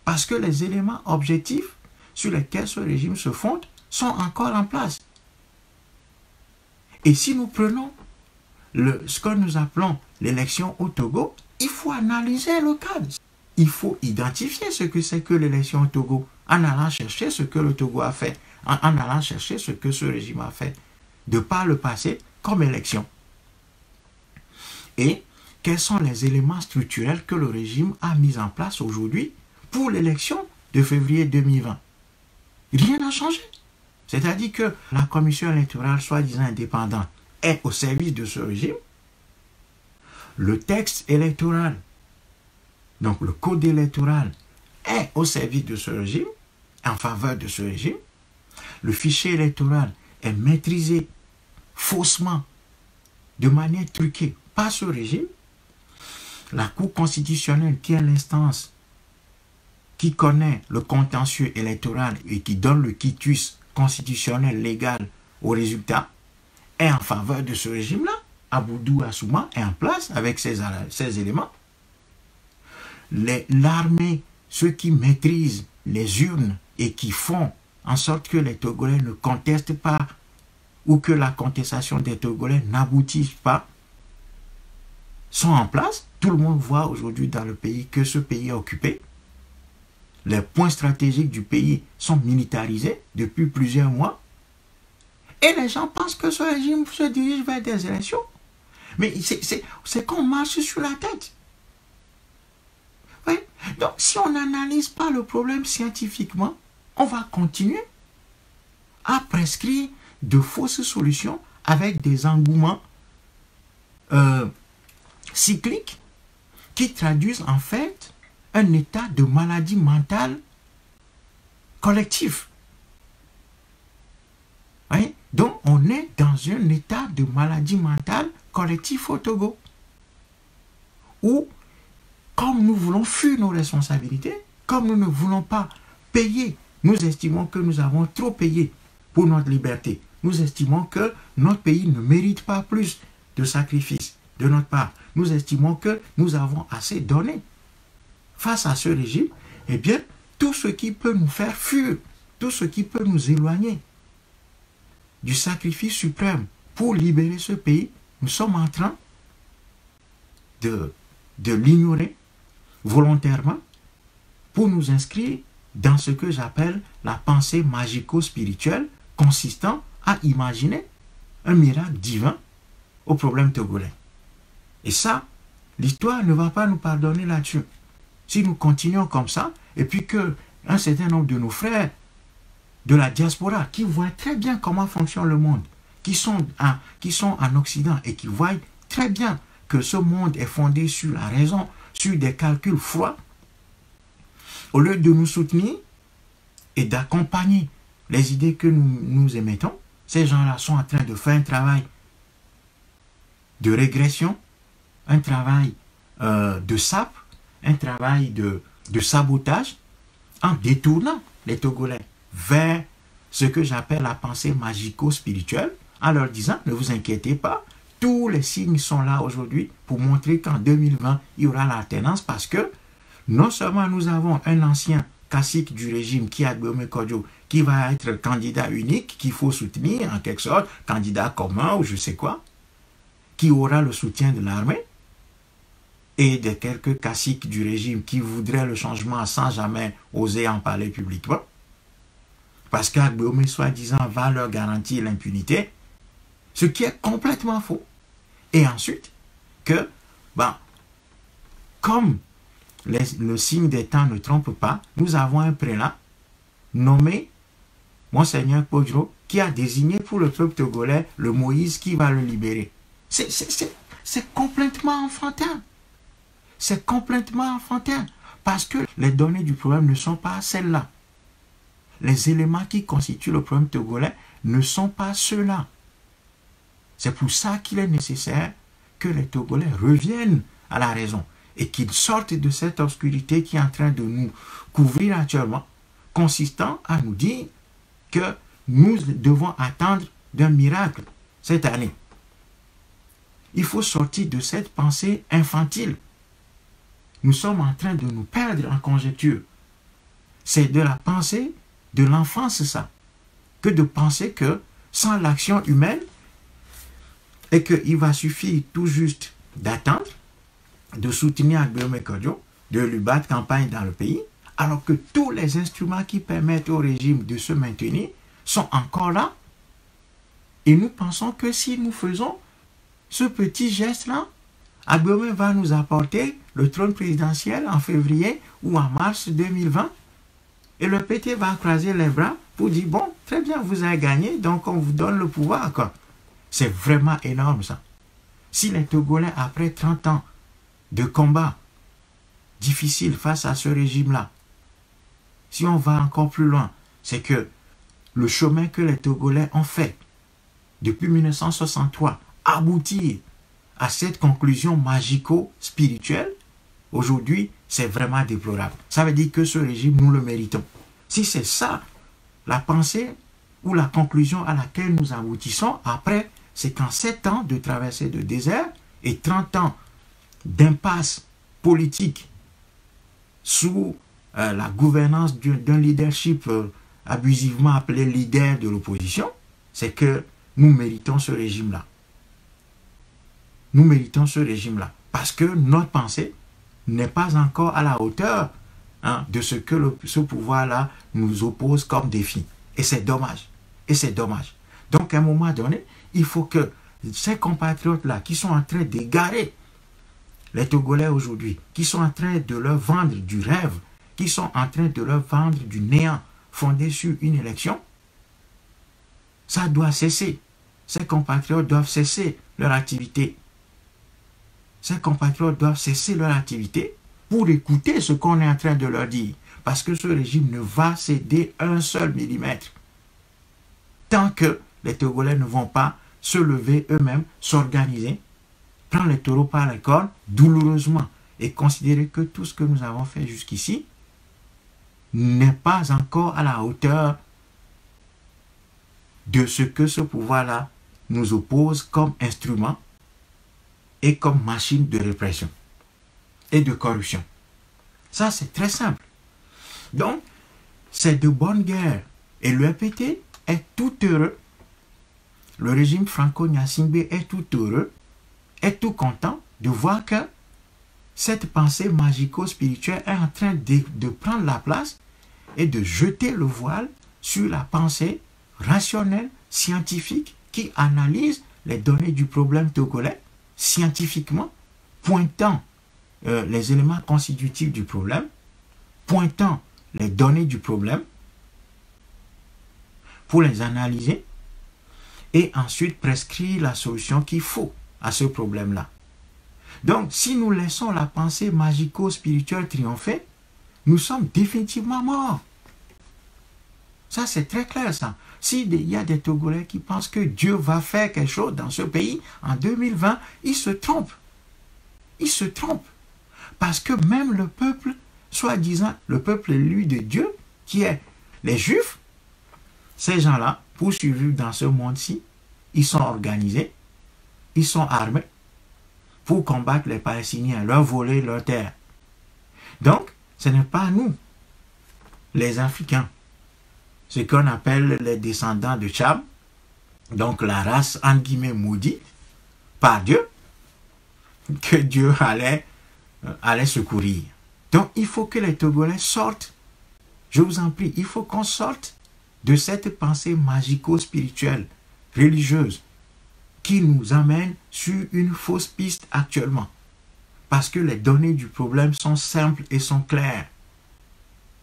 Parce que les éléments objectifs sur lesquels ce régime se fonde sont encore en place. Et si nous prenons ce que nous appelons l'élection au Togo, il faut analyser le cadre. Il faut identifier ce que c'est que l'élection au Togo, en allant chercher ce que le Togo a fait, en allant chercher ce que ce régime a fait, de par le passé comme élection. Et quels sont les éléments structurels que le régime a mis en place aujourd'hui pour l'élection de février 2020? Rien n'a changé. C'est-à-dire que la commission électorale soi-disant indépendante est au service de ce régime. Le texte électoral, donc le code électoral, est au service de ce régime, en faveur de ce régime. Le fichier électoral est maîtrisé faussement, de manière truquée, par ce régime. La Cour constitutionnelle, qui est l'instance qui connaît le contentieux électoral et qui donne le quitus constitutionnel légal au résultat, est en faveur de ce régime-là. Aboudou Assouma est en place avec ces éléments. L'armée, ceux qui maîtrisent les urnes et qui font en sorte que les Togolais ne contestent pas ou que la contestation des Togolais n'aboutisse pas, sont en place. Tout le monde voit aujourd'hui dans le pays que ce pays est occupé. Les points stratégiques du pays sont militarisés depuis plusieurs mois. Et les gens pensent que ce régime se dirige vers des élections. Mais c'est qu'on marche sur la tête. Oui. Donc, si on n'analyse pas le problème scientifiquement, on va continuer à prescrire de fausses solutions avec des engouements cycliques qui traduisent en fait un état de maladie mentale collectif. Oui? Donc, on est dans un état de maladie mentale collectif au Togo, où, comme nous voulons fuir nos responsabilités, comme nous ne voulons pas payer, nous estimons que nous avons trop payé pour notre liberté. Nous estimons que notre pays ne mérite pas plus de sacrifices de notre part. Nous estimons que nous avons assez donné. Face à ce régime, eh bien, tout ce qui peut nous faire fuir, tout ce qui peut nous éloigner du sacrifice suprême pour libérer ce pays, nous sommes en train de l'ignorer volontairement pour nous inscrire dans ce que j'appelle la pensée magico-spirituelle consistant à imaginer un miracle divin au problème togolais. Et ça, l'histoire ne va pas nous pardonner là-dessus. Si nous continuons comme ça, et puis qu'un certain nombre de nos frères de la diaspora, qui voient très bien comment fonctionne le monde, qui sont en Occident et qui voient très bien que ce monde est fondé sur la raison, sur des calculs froids, au lieu de nous soutenir et d'accompagner les idées que nous émettons, ces gens-là sont en train de faire un travail de régression, un travail de sape, un travail de sabotage, en détournant les Togolais vers ce que j'appelle la pensée magico-spirituelle, en leur disant, ne vous inquiétez pas, tous les signes sont là aujourd'hui pour montrer qu'en 2020, il y aura l'alternance, parce que non seulement nous avons un ancien cacique du régime qui est Agbeome Kodjo, qui va être candidat unique, qu'il faut soutenir en quelque sorte, candidat commun ou je sais quoi, qui aura le soutien de l'armée, et de quelques caciques du régime qui voudraient le changement sans jamais oser en parler publiquement, parce qu'Agbeome, soi-disant, va leur garantir l'impunité, ce qui est complètement faux. Et ensuite, que, comme le signe des temps ne trompe pas, nous avons un prélat nommé Monseigneur Kodjo, qui a désigné pour le peuple togolais le Moïse qui va le libérer. C'est complètement enfantin. C'est complètement enfantin. Parce que les données du problème ne sont pas celles-là. Les éléments qui constituent le problème togolais ne sont pas ceux-là. C'est pour ça qu'il est nécessaire que les Togolais reviennent à la raison et qu'ils sortent de cette obscurité qui est en train de nous couvrir actuellement, consistant à nous dire que nous devons attendre d'un miracle cette année. Il faut sortir de cette pensée infantile. Nous sommes en train de nous perdre en conjecture. C'est de la pensée de l'enfance, ça, que de penser que sans l'action humaine, et qu'il va suffire tout juste d'attendre, de soutenir Agbeome Kodjo, de lui battre campagne dans le pays, alors que tous les instruments qui permettent au régime de se maintenir sont encore là. Et nous pensons que si nous faisons ce petit geste-là, Agbeome va nous apporter le trône présidentiel en février ou en mars 2020. Et le PT va croiser les bras pour dire, bon, très bien, vous avez gagné, donc on vous donne le pouvoir, quoi. C'est vraiment énorme, ça. Si les Togolais, après 30 ans de combat difficile face à ce régime-là, si on va encore plus loin, c'est que le chemin que les Togolais ont fait depuis 1963 aboutit à cette conclusion magico-spirituelle, aujourd'hui, c'est vraiment déplorable. Ça veut dire que ce régime, nous le méritons. Si c'est ça, la pensée ou la conclusion à laquelle nous aboutissons après, c'est qu'en 7 ans de traversée de désert et 30 ans d'impasse politique sous la gouvernance d'un leadership abusivement appelé leader de l'opposition, c'est que nous méritons ce régime-là. Nous méritons ce régime-là. Parce que notre pensée n'est pas encore à la hauteur de ce que ce pouvoir-là nous oppose comme défi. Et c'est dommage. Et c'est dommage. Donc, à un moment donné, il faut que ces compatriotes-là qui sont en train d'égarer les Togolais aujourd'hui, qui sont en train de leur vendre du rêve, qui sont en train de leur vendre du néant fondé sur une élection, ça doit cesser. Ces compatriotes doivent cesser leur activité. Ces compatriotes doivent cesser leur activité pour écouter ce qu'on est en train de leur dire. Parce que ce régime ne va céder un seul millimètre. Tant que les Togolais ne vont pas se lever eux-mêmes, s'organiser, prendre les taureaux par les cornes, douloureusement, et considérer que tout ce que nous avons fait jusqu'ici n'est pas encore à la hauteur de ce que ce pouvoir-là nous oppose comme instrument et comme machine de répression et de corruption. Ça, c'est très simple. Donc, c'est de bonne guerre. Et le RPT est tout heureux. Le régime franco-gnassingbé est tout heureux, est tout content de voir que cette pensée magico-spirituelle est en train de prendre la place et de jeter le voile sur la pensée rationnelle, scientifique, qui analyse les données du problème togolais scientifiquement, pointant les éléments constitutifs du problème, pointant les données du problème pour les analyser et ensuite prescrire la solution qu'il faut à ce problème-là. Donc, si nous laissons la pensée magico-spirituelle triompher, nous sommes définitivement morts. Ça, c'est très clair, ça. S'il y a des Togolais qui pensent que Dieu va faire quelque chose dans ce pays en 2020, ils se trompent. Ils se trompent. Parce que même le peuple, soi-disant le peuple élu de Dieu, qui est les Juifs, ces gens-là, pour survivre dans ce monde-ci, ils sont organisés, ils sont armés pour combattre les Palestiniens, leur voler leur terre. Donc, ce n'est pas nous, les Africains, ce qu'on appelle les descendants de Cham, donc la race entre guillemets maudite par Dieu, que Dieu allait secourir. Donc, il faut que les Togolais sortent, je vous en prie, il faut qu'on sorte de cette pensée magico-spirituelle, religieuse, qui nous amène sur une fausse piste actuellement. Parce que les données du problème sont simples et sont claires.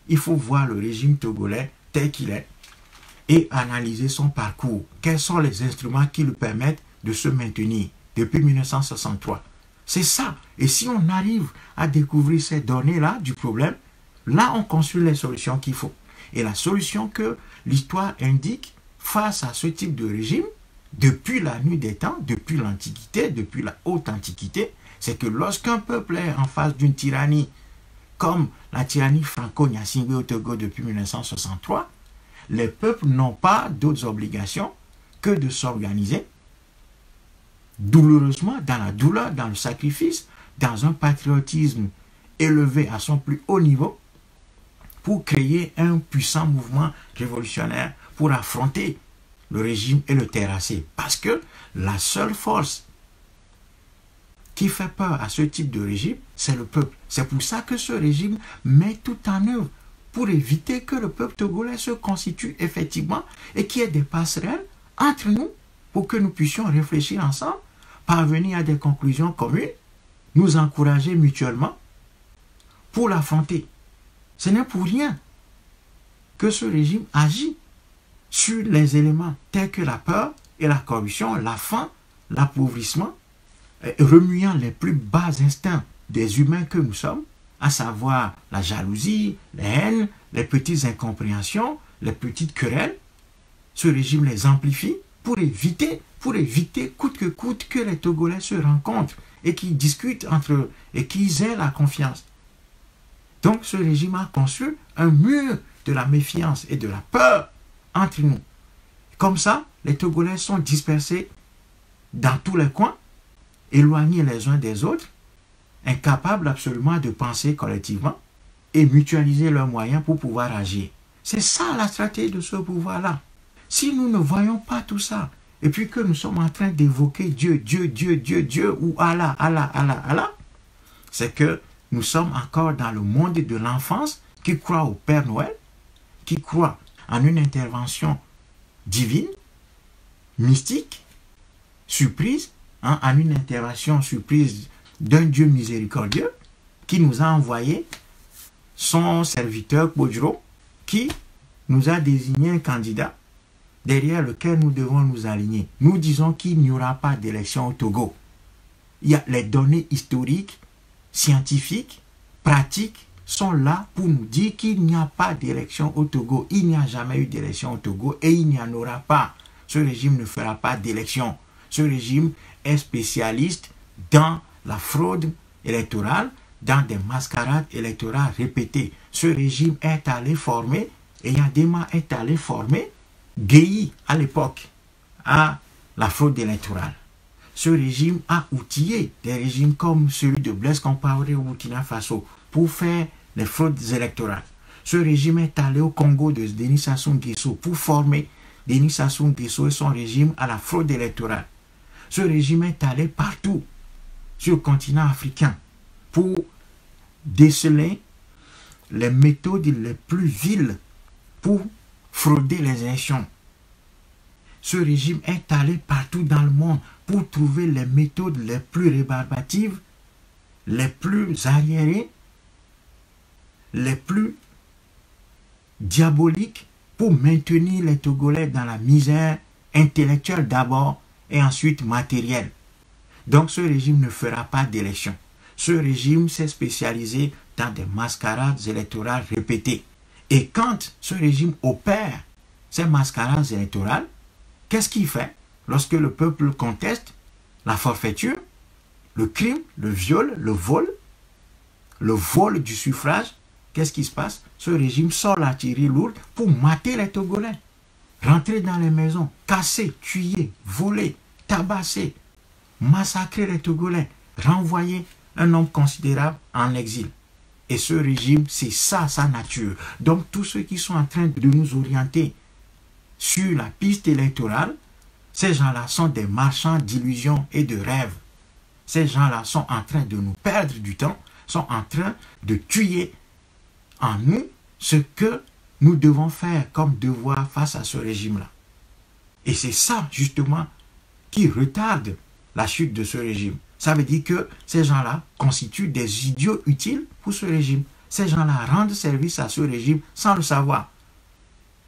Il faut voir le régime togolais tel qu'il est et analyser son parcours. Quels sont les instruments qui lui permettent de se maintenir depuis 1963? C'est ça. Et si on arrive à découvrir ces données-là du problème, là on construit les solutions qu'il faut. Et la solution que l'histoire indique face à ce type de régime, depuis la nuit des temps, depuis l'Antiquité, depuis la haute Antiquité, c'est que lorsqu'un peuple est en face d'une tyrannie, comme la tyrannie franco-gnassingbé au Togo depuis 1963, les peuples n'ont pas d'autres obligations que de s'organiser douloureusement, dans la douleur, dans le sacrifice, dans un patriotisme élevé à son plus haut niveau, pour créer un puissant mouvement révolutionnaire pour affronter le régime et le terrasser. Parce que la seule force qui fait peur à ce type de régime, c'est le peuple. C'est pour ça que ce régime met tout en œuvre pour éviter que le peuple togolais se constitue effectivement et qu'il y ait des passerelles entre nous pour que nous puissions réfléchir ensemble, parvenir à des conclusions communes, nous encourager mutuellement pour l'affronter. Ce n'est pour rien que ce régime agit sur les éléments tels que la peur et la corruption, la faim, l'appauvrissement, remuant les plus bas instincts des humains que nous sommes, à savoir la jalousie, les haines, les petites incompréhensions, les petites querelles. Ce régime les amplifie pour éviter coûte que les Togolais se rencontrent et qu'ils discutent entre eux et qu'ils aient la confiance. Donc ce régime a construit un mur de la méfiance et de la peur entre nous. Comme ça, les Togolais sont dispersés dans tous les coins, éloignés les uns des autres, incapables absolument de penser collectivement et mutualiser leurs moyens pour pouvoir agir. C'est ça la stratégie de ce pouvoir-là. Si nous ne voyons pas tout ça, et puis que nous sommes en train d'évoquer Dieu, Dieu, Dieu, Dieu, Dieu, ou Allah, Allah, Allah, Allah, c'est que nous sommes encore dans le monde de l'enfance qui croit au Père Noël, qui croit en une intervention divine, mystique, surprise, en une intervention surprise d'un Dieu miséricordieux qui nous a envoyé son serviteur Bodjro, qui nous a désigné un candidat derrière lequel nous devons nous aligner. Nous disons qu'il n'y aura pas d'élection au Togo. Il y a les données historiques, scientifiques, pratiques sont là pour nous dire qu'il n'y a pas d'élection au Togo. Il n'y a jamais eu d'élection au Togo et il n'y en aura pas. Ce régime ne fera pas d'élection. Ce régime est spécialiste dans la fraude électorale, dans des mascarades électorales répétées. Ce régime est allé former, et Yandema est allé former Guéhi à l'époque à la fraude électorale. Ce régime a outillé des régimes comme celui de Blaise Compaoré au Burkina Faso pour faire les fraudes électorales. Ce régime est allé au Congo de Denis Sassou Nguesso pour former Denis Sassou Nguesso et son régime à la fraude électorale. Ce régime est allé partout sur le continent africain pour déceler les méthodes les plus viles pour frauder les élections. Ce régime est allé partout dans le monde pour trouver les méthodes les plus rébarbatives, les plus arriérées, les plus diaboliques pour maintenir les Togolais dans la misère intellectuelle d'abord et ensuite matérielle. Donc ce régime ne fera pas d'élection. Ce régime s'est spécialisé dans des mascarades électorales répétées. Et quand ce régime opère ces mascarades électorales, qu'est-ce qu'il fait lorsque le peuple conteste la forfaiture, le crime, le viol du suffrage? Qu'est-ce qui se passe? Ce régime sort l'artillerie lourde pour mater les Togolais, rentrer dans les maisons, casser, tuer, voler, tabasser, massacrer les Togolais, renvoyer un nombre considérable en exil. Et ce régime, c'est ça sa nature. Donc tous ceux qui sont en train de nous orienter sur la piste électorale, ces gens-là sont des marchands d'illusions et de rêves. Ces gens-là sont en train de nous perdre du temps, sont en train de tuer en nous ce que nous devons faire comme devoir face à ce régime-là. Et c'est ça, justement, qui retarde la chute de ce régime. Ça veut dire que ces gens-là constituent des idiots utiles pour ce régime. Ces gens-là rendent service à ce régime sans le savoir,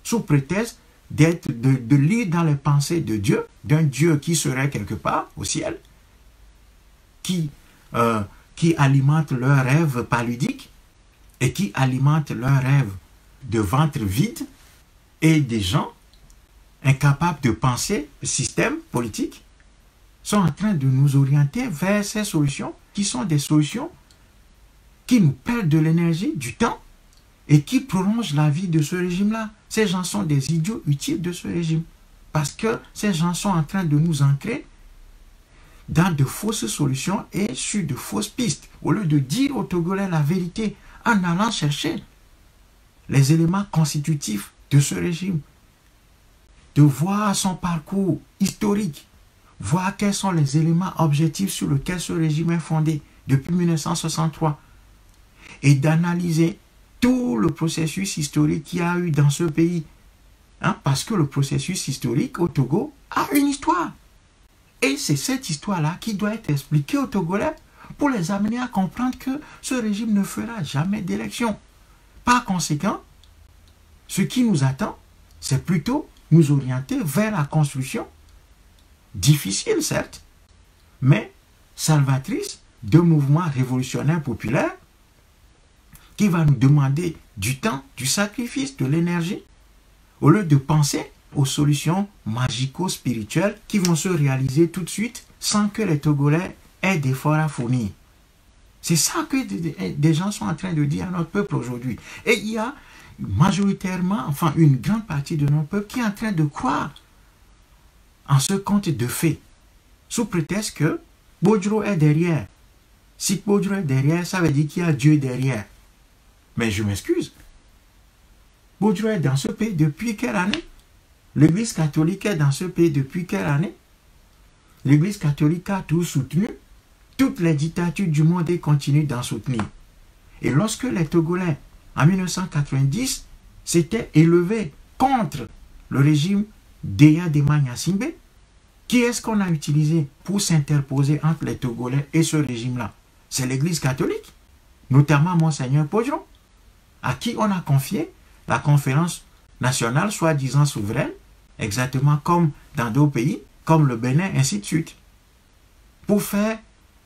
sous prétexte de lire dans les pensées de Dieu, d'un Dieu qui serait quelque part au ciel, qui alimente leurs rêves paludiques et qui alimente leurs rêves de ventre vide et des gens incapables de penser le système politique sont en train de nous orienter vers ces solutions qui sont des solutions qui nous perdent de l'énergie, du temps et qui prolongent la vie de ce régime-là. Ces gens sont des idiots utiles de ce régime parce que ces gens sont en train de nous ancrer dans de fausses solutions et sur de fausses pistes au lieu de dire aux Togolais la vérité en allant chercher les éléments constitutifs de ce régime, de voir son parcours historique, voir quels sont les éléments objectifs sur lesquels ce régime est fondé depuis 1963 et d'analyser tout le processus historique qu'il y a eu dans ce pays. Parce que le processus historique au Togo a une histoire. Et c'est cette histoire-là qui doit être expliquée aux Togolais pour les amener à comprendre que ce régime ne fera jamais d'élection. Par conséquent, ce qui nous attend, c'est plutôt nous orienter vers la construction, difficile certes, mais salvatrice, de mouvements révolutionnaires populaires qui va nous demander du temps, du sacrifice, de l'énergie, au lieu de penser aux solutions magico-spirituelles qui vont se réaliser tout de suite sans que les Togolais aient d'efforts à fournir. C'est ça que des gens sont en train de dire à notre peuple aujourd'hui. Et il y a majoritairement, enfin une grande partie de notre peuple qui est en train de croire en ce conte de fées, sous prétexte que Bodjro est derrière. Si Bodjro est derrière, ça veut dire qu'il y a Dieu derrière. Mais je m'excuse. Bodjro est dans ce pays depuis quelle année? L'Église catholique est dans ce pays depuis quelle année? L'Église catholique a tout soutenu. Toutes les dictatures du monde et continuent d'en soutenir. Et lorsque les Togolais, en 1990, s'étaient élevés contre le régime d'Eya Dema Gnassingbé, qui est-ce qu'on a utilisé pour s'interposer entre les Togolais et ce régime-là? c'est l'Église catholique, notamment Monseigneur Podjon, à qui on a confié la conférence nationale soi-disant souveraine, exactement comme dans d'autres pays, comme le Bénin, ainsi de suite, pour faire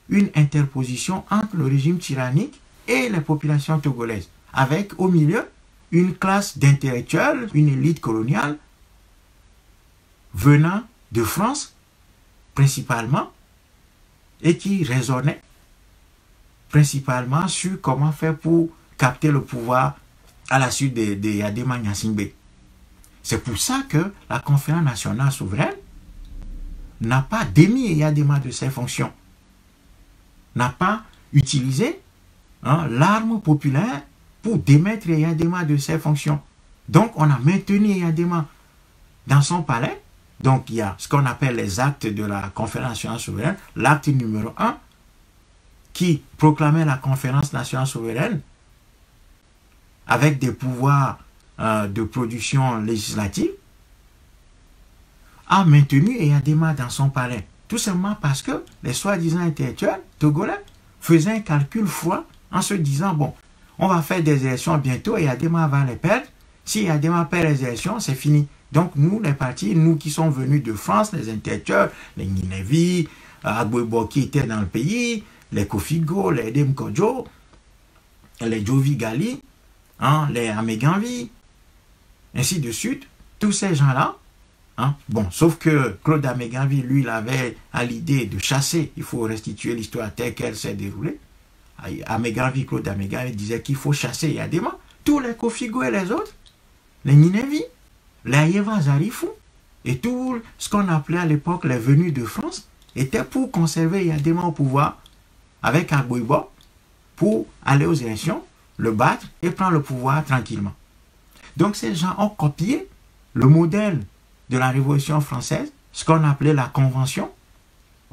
une interposition entre le régime tyrannique et les populations togolaises, avec au milieu une classe d'intellectuels, une élite coloniale venant de France principalement et qui raisonnait principalement sur comment faire pour capter le pouvoir à la suite de Yadema Gnassingbé. C'est pour ça que la conférence nationale souveraine n'a pas démis Yadema de ses fonctions, n'a pas utilisé l'arme populaire pour démettre Yadema de ses fonctions. Donc on a maintenu Yadema dans son palais. Donc il y a ce qu'on appelle les actes de la conférence nationale souveraine, l'acte numéro 1 qui proclamait la conférence nationale souveraine avec des pouvoirs de production législative, a maintenu Yadema dans son palais. Tout simplement parce que les soi-disant intellectuels togolais faisaient un calcul froid en se disant, bon, on va faire des élections bientôt et Yadema va les perdre. Si Yadema perd les élections, c'est fini. Donc nous, les partis, nous qui sommes venus de France, les intellectuels, les Ninevi, Agboibo qui étaient dans le pays, les Kofigo, les Edem Kodjo, les Jovi Gali, les Ameganvi, ainsi de suite, tous ces gens-là, bon, sauf que Claude Ameganvi, lui, il avait à l'idée de chasser, il faut restituer l'histoire telle qu'elle s'est déroulée. Ameganvi, Claude Ameganvi disait qu'il faut chasser Yadema, tous les Kofigo et les autres, les Ninevi, les Ayeva Zarifou, et tout ce qu'on appelait à l'époque les venus de France, était pour conserver Yadema au pouvoir, avec Agboibo, pour aller aux élections, le battre et prendre le pouvoir tranquillement. Donc ces gens ont copié le modèle de la Révolution française, ce qu'on appelait la Convention.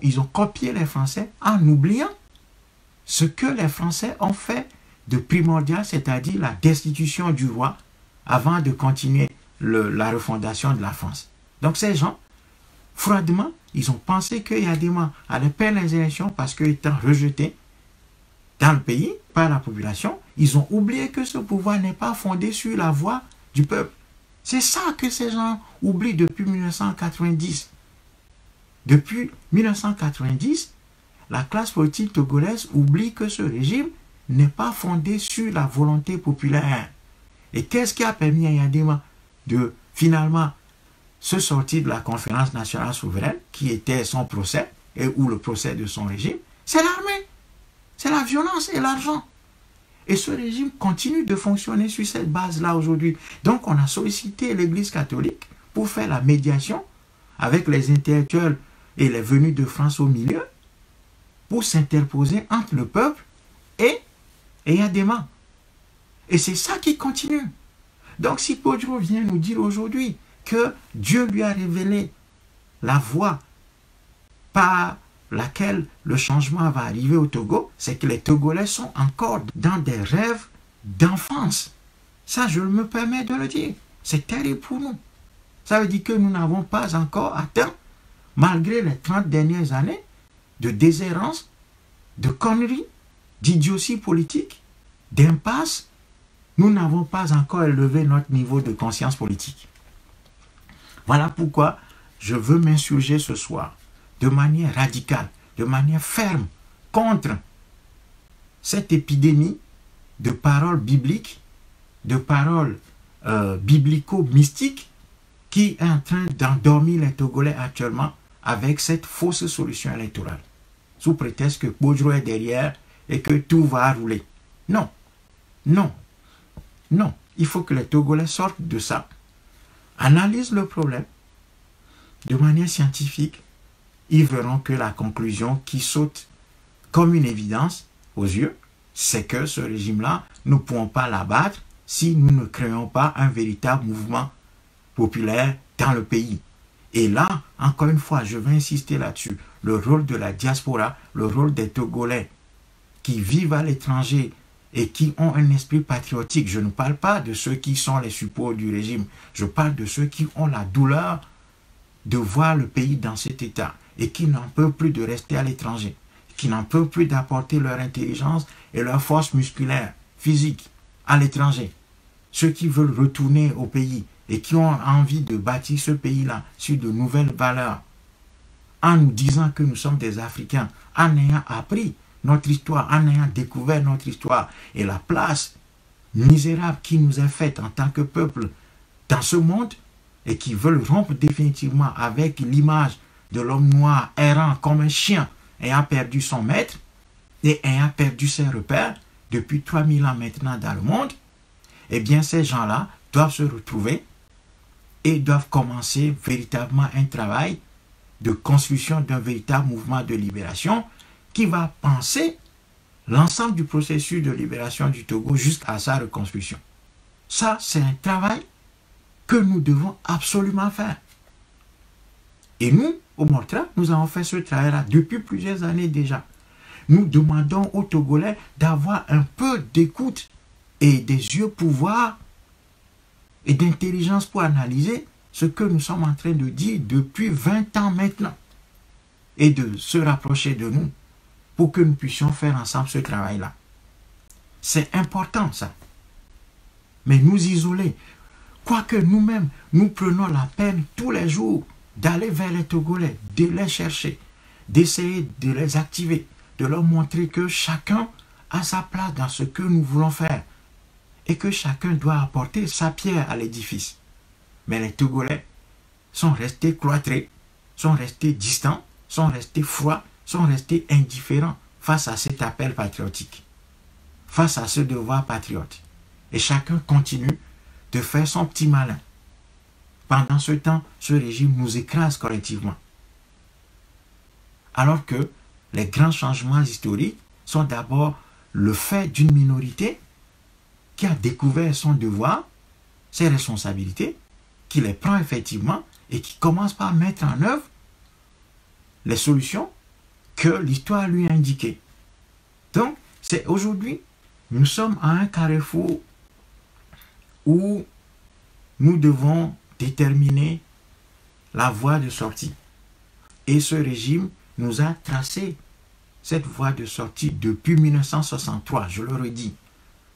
Ils ont copié les Français en oubliant ce que les Français ont fait de primordial, c'est-à-dire la destitution du roi avant de continuer la refondation de la France. Donc ces gens, froidement, ils ont pensé que Yadema allait perdre les élections parce qu'il était rejeté dans le pays par la population. Ils ont oublié que ce pouvoir n'est pas fondé sur la voix du peuple. C'est ça que ces gens oublient depuis 1990. Depuis 1990, la classe politique togolaise oublie que ce régime n'est pas fondé sur la volonté populaire. Et qu'est-ce qui a permis à Yadema de finalement se sortir de la conférence nationale souveraine, qui était son procès, ou le procès de son régime? C'est l'armée, c'est la violence et l'argent. Et ce régime continue de fonctionner sur cette base-là aujourd'hui. Donc on a sollicité l'Église catholique pour faire la médiation avec les intellectuels et les venus de France au milieu, pour s'interposer entre le peuple et Yadema. Et c'est ça qui continue. Donc si Podjon vient nous dire aujourd'hui que Dieu lui a révélé la voie par laquelle le changement va arriver au Togo, c'est que les Togolais sont encore dans des rêves d'enfance. Ça, je me permets de le dire. C'est terrible pour nous. Ça veut dire que nous n'avons pas encore atteint, malgré les 30 dernières années de déshérence, de conneries, d'idiotie politique, d'impasse, nous n'avons pas encore élevé notre niveau de conscience politique. Voilà pourquoi je veux m'insurger ce soir de manière radicale, de manière ferme, contre cette épidémie de paroles bibliques, de paroles biblico-mystiques qui est en train d'endormir les Togolais actuellement avec cette fausse solution électorale, sous prétexte que Podjon est derrière et que tout va rouler. Non, non, non. Il faut que les Togolais sortent de ça, analysent le problème de manière scientifique. Ils verront que la conclusion qui saute comme une évidence aux yeux, c'est que ce régime-là, nous ne pouvons pas l'abattre si nous ne créons pas un véritable mouvement populaire dans le pays. Et là, encore une fois, je vais insister là-dessus, le rôle de la diaspora, le rôle des Togolais qui vivent à l'étranger et qui ont un esprit patriotique. Je ne parle pas de ceux qui sont les suppôts du régime, je parle de ceux qui ont la douleur de voir le pays dans cet état et qui n'en peuvent plus de rester à l'étranger. qui n'en peuvent plus d'apporter leur intelligence et leur force musculaire, physique, à l'étranger. Ceux qui veulent retourner au pays et qui ont envie de bâtir ce pays-là sur de nouvelles valeurs, en nous disant que nous sommes des Africains, en ayant appris notre histoire, en ayant découvert notre histoire et la place misérable qui nous est faite en tant que peuple dans ce monde et qui veulent rompre définitivement avec l'image de l'homme noir errant comme un chien ayant perdu son maître et ayant perdu ses repères depuis 3000 ans maintenant dans le monde, eh bien ces gens-là doivent se retrouver et doivent commencer véritablement un travail de construction d'un véritable mouvement de libération qui va penser l'ensemble du processus de libération du Togo jusqu'à sa reconstruction. Ça, c'est un travail que nous devons absolument faire. Et nous, au Mortra, nous avons fait ce travail-là depuis plusieurs années déjà. Nous demandons aux Togolais d'avoir un peu d'écoute et des yeux pour voir et d'intelligence pour analyser ce que nous sommes en train de dire depuis 20 ans maintenant et de se rapprocher de nous pour que nous puissions faire ensemble ce travail-là. C'est important ça. Mais nous isoler, quoique nous-mêmes, nous prenons la peine tous les jours d'aller vers les Togolais, de les chercher, d'essayer de les activer, de leur montrer que chacun a sa place dans ce que nous voulons faire et que chacun doit apporter sa pierre à l'édifice. Mais les Togolais sont restés cloîtrés, sont restés distants, sont restés froids, sont restés indifférents face à cet appel patriotique, face à ce devoir patriote. Et chacun continue de faire son petit malin. Pendant ce temps, ce régime nous écrase collectivement. Alors que les grands changements historiques sont d'abord le fait d'une minorité qui a découvert son devoir, ses responsabilités, qui les prend effectivement et qui commence par mettre en œuvre les solutions que l'histoire lui a indiquées. Donc, c'est aujourd'hui, nous sommes à un carrefour où nous devons déterminer la voie de sortie. Et ce régime nous a tracé cette voie de sortie depuis 1963, je le redis.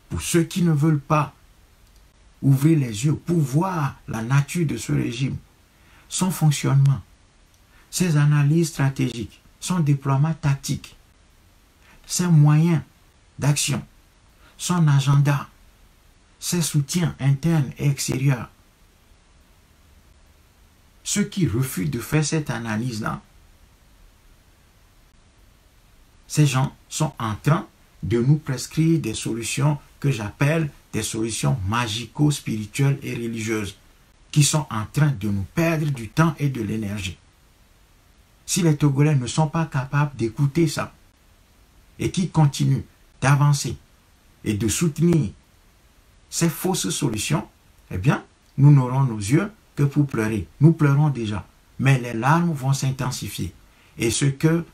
Pour ceux qui ne veulent pas ouvrir les yeux pour voir la nature de ce régime, son fonctionnement, ses analyses stratégiques, son déploiement tactique, ses moyens d'action, son agenda, ses soutiens internes et extérieurs. Ceux qui refusent de faire cette analyse-là, ces gens sont en train de nous prescrire des solutions que j'appelle des solutions magico-spirituelles et religieuses, qui sont en train de nous perdre du temps et de l'énergie. Si les Togolais ne sont pas capables d'écouter ça, et qui continuent d'avancer et de soutenir ces fausses solutions, eh bien, nous n'aurons nos yeux que pour pleurer. Nous pleurons déjà, mais les larmes vont s'intensifier. Et ce que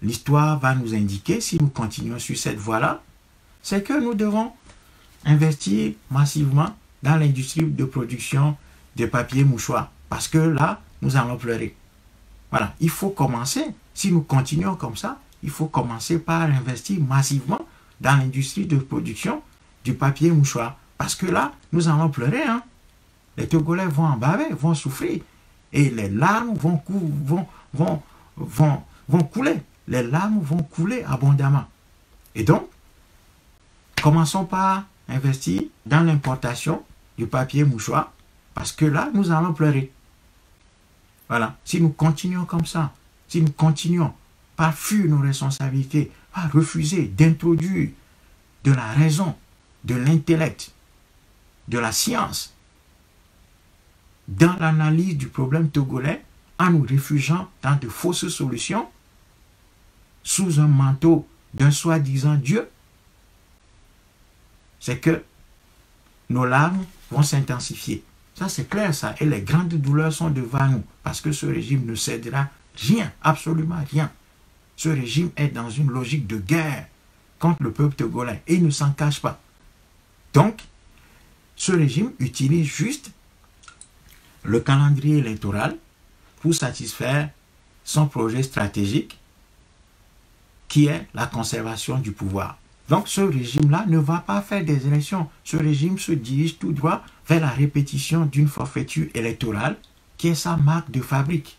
l'histoire va nous indiquer, si nous continuons sur cette voie-là, c'est que nous devons investir massivement dans l'industrie de production de papier mouchoir. Parce que là, nous allons pleurer. Voilà, il faut commencer, si nous continuons comme ça, il faut commencer par investir massivement dans l'industrie de production du papier mouchoir. Parce que là, nous allons pleurer. Hein? Les Togolais vont en baver, vont souffrir. Et les larmes vont couler. Les larmes vont couler abondamment. Et donc, commençons par investir dans l'importation du papier mouchoir. Parce que là, nous allons pleurer. Voilà. Si nous continuons comme ça, si nous continuons par fuir nos responsabilités, par refuser d'introduire de la raison, de l'intellect, de la science dans l'analyse du problème togolais, en nous réfugiant dans de fausses solutions, sous un manteau d'un soi-disant Dieu, c'est que nos larmes vont s'intensifier. Ça, c'est clair, ça. Et les grandes douleurs sont devant nous. Parce que ce régime ne cédera rien, absolument rien. Ce régime est dans une logique de guerre contre le peuple togolais. Et il ne s'en cache pas. Donc, ce régime utilise juste le calendrier électoral pour satisfaire son projet stratégique qui est la conservation du pouvoir. Donc ce régime-là ne va pas faire des élections. Ce régime se dirige tout droit vers la répétition d'une forfaiture électorale qui est sa marque de fabrique.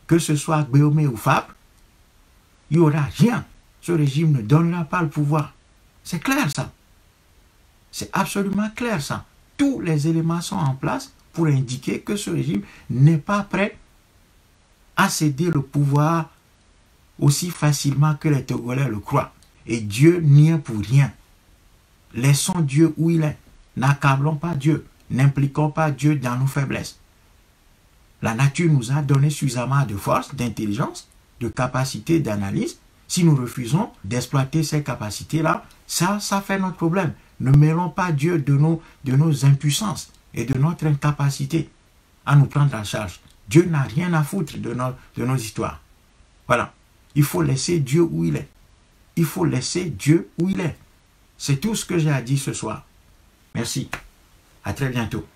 Que ce soit Guillaume ou Fabre, il n'y aura rien. Ce régime ne donnera pas le pouvoir. C'est clair ça. C'est absolument clair ça. Tous les éléments sont en place pour indiquer que ce régime n'est pas prêt à céder le pouvoir aussi facilement que les Togolais le croient. Et Dieu n'y est pour rien. Laissons Dieu où il est. N'accablons pas Dieu. N'impliquons pas Dieu dans nos faiblesses. La nature nous a donné suffisamment de force, d'intelligence, de capacité d'analyse. Si nous refusons d'exploiter ces capacités-là, ça fait notre problème. Ne mêlons pas Dieu de nos impuissances et de notre incapacité à nous prendre en charge. Dieu n'a rien à foutre de nos histoires. Voilà. Il faut laisser Dieu où il est. Il faut laisser Dieu où il est. C'est tout ce que j'ai à dire ce soir. Merci. À très bientôt.